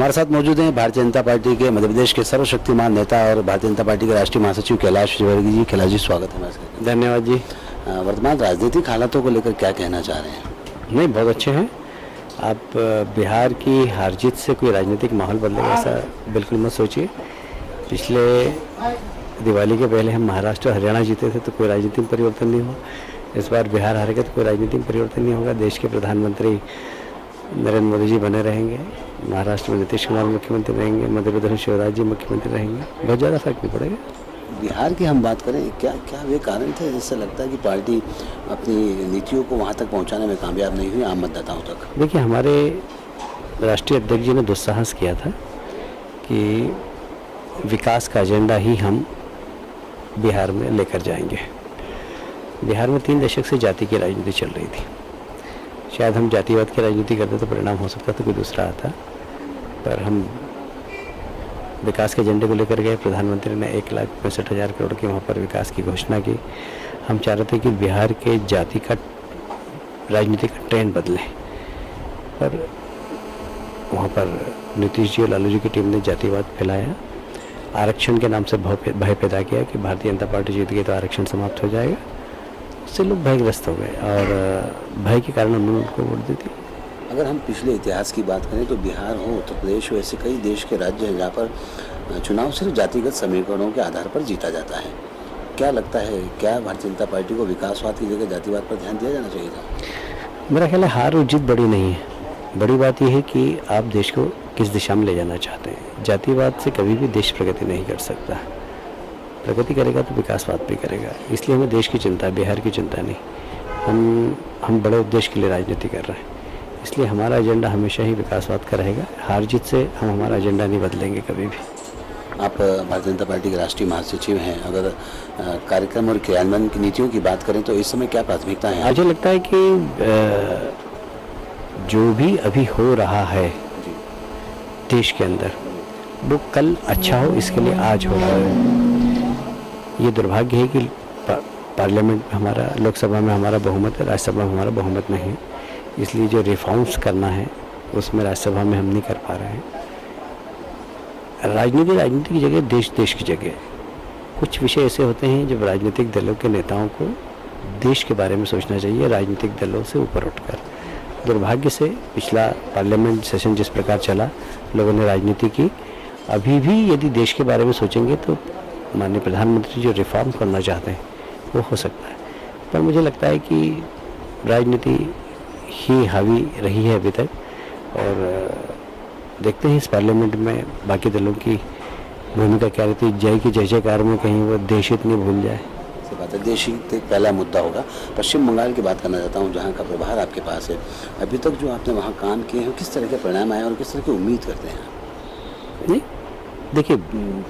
हमारे साथ मौजूद हैं भारतीय जनता पार्टी के मध्य प्रदेश के सर्वशक्तिमान नेता और भारतीय जनता पार्टी के राष्ट्रीय महासचिव कैलाश विजयवर्गीय जी। कैलाश जी, स्वागत है। धन्यवाद जी। वर्तमान राजनीतिक हालातों को लेकर क्या कहना चाह रहे हैं? नहीं, बहुत अच्छे हैं। आप बिहार की हार जीत से कोई राजनीतिक माहौल बदलेगा ऐसा बिल्कुल मत सोचिए। पिछले दिवाली के पहले हम महाराष्ट्र हरियाणा जीते थे तो कोई राजनीतिक परिवर्तन नहीं हुआ। इस बार बिहार हारेगा तो कोई राजनीतिक परिवर्तन नहीं होगा। देश के प्रधानमंत्री नरेंद्र मोदी जी बने रहेंगे, महाराष्ट्र में नीतीश कुमार मुख्यमंत्री रहेंगे, मध्य प्रदेश में शिवराज जी मुख्यमंत्री रहेंगे। बहुत ज़्यादा फर्क नहीं पड़ेगा। बिहार की हम बात करें, क्या क्या वे कारण थे जिससे लगता है कि पार्टी अपनी नीतियों को वहाँ तक पहुँचाने में कामयाब नहीं हुई आम मतदाताओं तक? देखिए, हमारे राष्ट्रीय अध्यक्ष जी ने दुस्साहस किया था कि विकास का एजेंडा ही हम बिहार में लेकर जाएंगे। बिहार में 3 दशक से जाति की राजनीति चल रही थी। शायद हम जातिवाद की राजनीति करते तो परिणाम हो सकता था कोई दूसरा आता, पर हम विकास के एजेंडे को लेकर गए। प्रधानमंत्री ने 1,65,000 करोड़ की वहाँ पर विकास की घोषणा की। हम चाह रहे थे कि बिहार के जाति का राजनीति का ट्रेंड बदले, पर वहाँ पर नीतीश जी और लालू जी की टीम ने जातिवाद फैलाया। आरक्षण के नाम से भय पैदा किया कि भारतीय जनता पार्टी जीत गई तो आरक्षण समाप्त हो जाएगा। उससे लोग भयग्रस्त हो गए और भय के कारण उन्होंने उनको वोट दी थी। अगर हम पिछले इतिहास की बात करें तो बिहार हो, उत्तर प्रदेश हो, ऐसे कई देश के राज्य हैं जहाँ पर चुनाव सिर्फ जातिगत समीकरणों के आधार पर जीता जाता है। क्या लगता है, क्या भारतीय जनता पार्टी को विकासवाद की जगह जातिवाद पर ध्यान दिया जाना चाहिए था? मेरा ख्याल है हार और जीत बड़ी नहीं है। बड़ी बात यह है कि आप देश को किस दिशा में ले जाना चाहते हैं। जातिवाद से कभी भी देश प्रगति नहीं कर सकता। प्रगति करेगा तो विकासवाद भी करेगा। इसलिए हमें देश की चिंता है, बिहार की चिंता नहीं। हम बड़े उद्देश्य के लिए राजनीति कर रहे हैं, इसलिए हमारा एजेंडा हमेशा ही विकासवाद का रहेगा। हार जीत से हम हमारा एजेंडा नहीं बदलेंगे कभी भी। आप भारतीय जनता पार्टी के राष्ट्रीय महासचिव हैं। अगर कार्यक्रम और क्रियान्वयन की नीतियों की बात करें तो इस समय क्या प्राथमिकता है? मुझे लगता है कि जो भी अभी हो रहा है देश के अंदर, वो कल अच्छा हो इसके लिए आज हो रहा है। ये दुर्भाग्य है कि पार्लियामेंट में हमारा, लोकसभा में हमारा बहुमत है, राज्यसभा में हमारा बहुमत नहीं है। इसलिए जो रिफॉर्म्स करना है उसमें राज्यसभा में हम नहीं कर पा रहे हैं। राजनीति की जगह देश की जगह। कुछ विषय ऐसे होते हैं जब राजनीतिक दलों के नेताओं को देश के बारे में सोचना चाहिए, राजनीतिक दलों से ऊपर उठकर। दुर्भाग्य से पिछला पार्लियामेंट सेशन जिस प्रकार चला, लोगों ने राजनीति की। अभी भी यदि देश के बारे में सोचेंगे तो माननीय प्रधानमंत्री जो रिफॉर्म करना चाहते हैं वो हो सकता है। पर मुझे लगता है कि राजनीति ही हावी रही है अभी तक, और देखते हैं इस पार्लियामेंट में बाकी दलों की भूमिका क्या रहती है। जय की जय जयकार में कहीं वो देश हित नहीं भूल जाए। बात है, देश ही पहला मुद्दा होगा। पश्चिम बंगाल की बात करना चाहता हूँ, जहाँ का प्रभार आपके पास है। अभी तक जो आपने वहाँ काम किए हैं, किस तरह के परिणाम आए और किस तरह की उम्मीद करते हैं? नहीं, देखिए,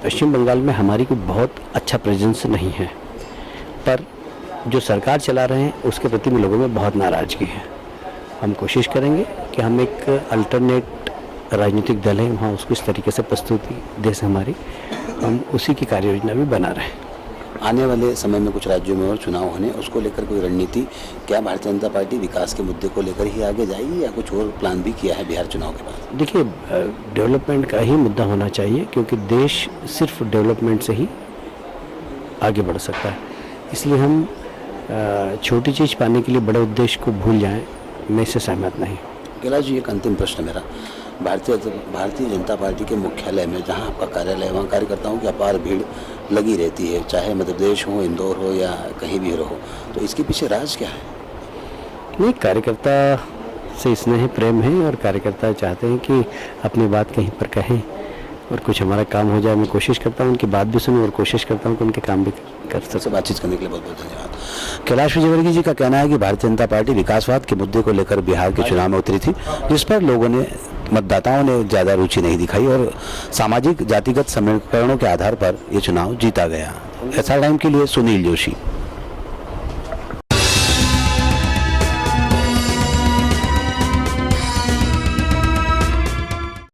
पश्चिम बंगाल में हमारी कोई बहुत अच्छा प्रेजेंस नहीं है, पर जो सरकार चला रहे हैं उसके प्रति में लोगों में बहुत नाराज़गी है। हम कोशिश करेंगे कि हम एक अल्टरनेट राजनीतिक दल है वहाँ, उसको इस तरीके से प्रस्तुति देश हमारी, हम उसी की कार्य योजना भी बना रहे हैं। आने वाले समय में कुछ राज्यों में और चुनाव होने, उसको लेकर कोई रणनीति, क्या भारतीय जनता पार्टी विकास के मुद्दे को लेकर ही आगे जाएगी या कुछ और प्लान भी किया है बिहार चुनाव के बाद? देखिए, डेवलपमेंट का ही मुद्दा होना चाहिए, क्योंकि देश सिर्फ डेवलपमेंट से ही आगे बढ़ सकता है। इसलिए हम छोटी चीज़ पाने के लिए बड़े उद्देश्य को भूल जाएं, मैं इससे सहमत नहीं। कैलाश जी, एक अंतिम प्रश्न मेरा। भारतीय जनता पार्टी के मुख्यालय में जहां आपका कार्यालय है, वहाँ कार्यकर्ताओं की अपार भीड़ लगी रहती है, चाहे मध्य प्रदेश हो, इंदौर हो या कहीं भी रहो, तो इसके पीछे राज क्या है? नहीं, कार्यकर्ता से स्नेह प्रेम है और कार्यकर्ता चाहते हैं कि अपनी बात कहीं पर कहें और कुछ हमारा काम हो जाए। मैं कोशिश करता हूँ उनकी बात भी सुनूं और कोशिश करता हूँ कि उनके काम भी कर सकूं। बातचीत करने के लिए बहुत बहुत धन्यवाद। कैलाश विजयवर्गीय जी का कहना है कि भारतीय जनता पार्टी विकासवाद के मुद्दे को लेकर बिहार के चुनाव में उतरी थी, जिस पर लोगों ने, मतदाताओं ने ज़्यादा रुचि नहीं दिखाई और सामाजिक जातिगत समीकरणों के आधार पर ये चुनाव जीता गया। SR टाइम के लिए सुनील जोशी।